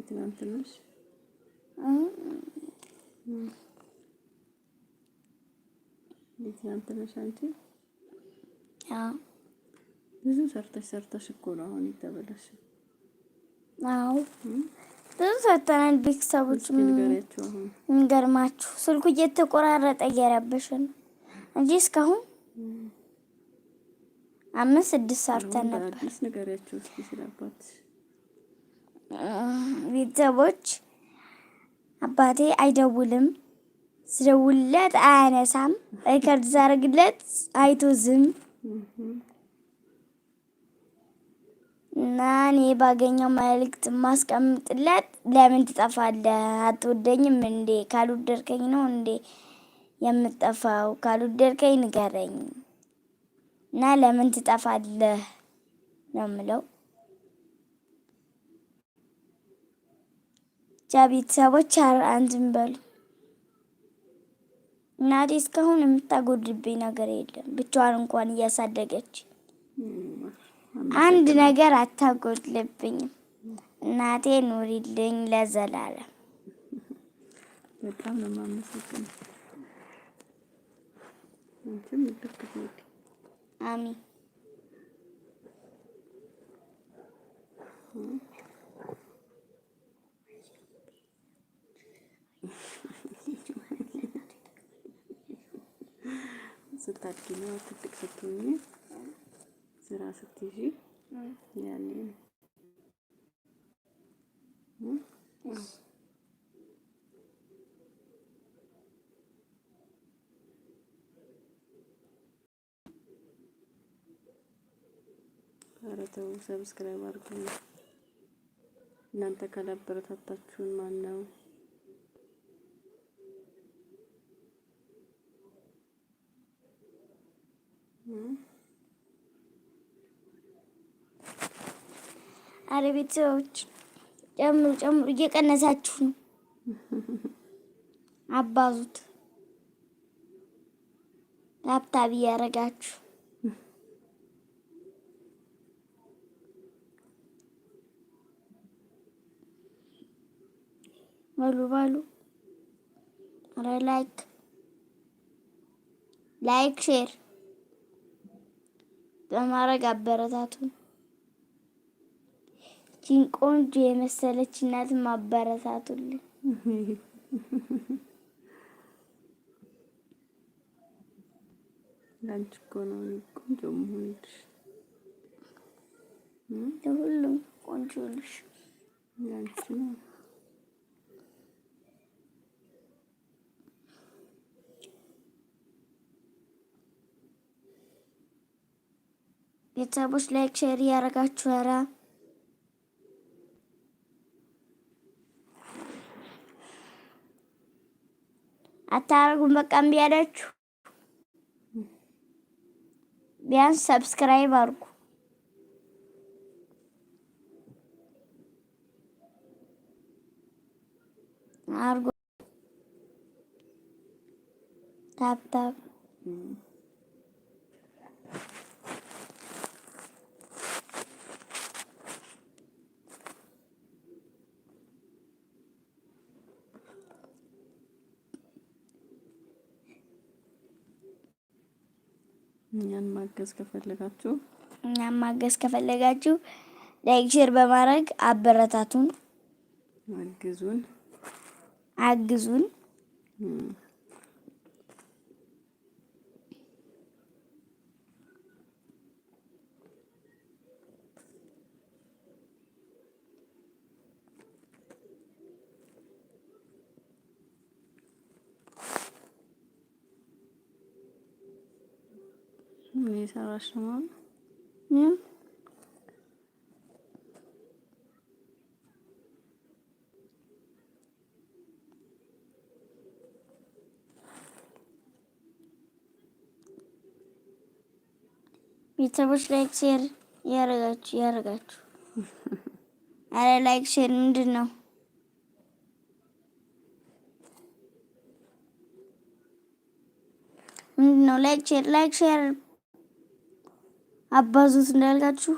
ትናንትናሽ ትናንትናሽ አንቺ ብዙ ሰርተሽ እኮ ነው አሁን የተበላሽ። አዎ ብዙ ሰርተናል። ቤተሰቦች እንገርማችሁ ስልኩ እየተቆራረጠ እየረበሸን እንጂ እስካሁን 5-6 ሰርተን ነበር። ንገሪያቸው እስኪ ስለአባት ቤተሰቦች። አባቴ አይደውልም፣ ስደውልለት አያነሳም፣ ሪከርድ ሳደርግለት አይቶ ዝም እና እኔ ባገኘው መልእክት ማስቀምጥለት ለምን ትጠፋለህ? አትወደኝም እንዴ? ካልወደድከኝ ነው እንዴ የምትጠፋው? ካልወደድከኝ ንገረኝ እና ለምን ትጠፋለህ ነው የምለው። ቤተሰቦች አንተም በሉ። እናቴ እስካሁን የምታጎድብኝ ነገር የለም። ብቻዋን እንኳን እያሳደገች አንድ ነገር አታጎድልብኝም። እናቴ ኑሪልኝ ለዘላለም። በጣም ነው የማመሰግነው። አንቺም ልትከፍይ አሚን። ስታድጊ ነው ትልቅ ስትሆኚ ስራ ስትይዢ ያኔ ኧረ ተው ሰብስክራይብ አድርጉ። እናንተ ካላበረታታችሁን ማን ነው? አረ ቤተሰቦች ጨምሩ እየቀነሳችሁ ነው። አባዙት ታብታብ እያደረጋችሁ ባሉ አረ ላይክ ሼር በማድረግ አበረታቱን። ቆንጆ የመሰለች እናት ማበረታቱልኝ። ላንቺ እኮ ነው ቆንጆ መሆንሽ። ለሁሉም ቆንጆ ልጅ ላንቺ ነው። ቤተሰቦች ላይክ ሼር ያደርጋችሁ ኧረ አታረጉም። በቃ እምቢ አላችሁ። ቢያንስ ሰብስክራይብ አድርጉ። ታፕ እኛን ማገዝ ከፈለጋችሁ ላይክ ሼር በማድረግ አበረታቱን፣ አግዙን። ምን እየሰራሽ ነው? ቤተሰቦች ላይክ ሼር ያረጋችሁ። አረ ላይክ ሼር ምንድን ነው? ላይክ ሼር አባዙት እንዳልካችሁ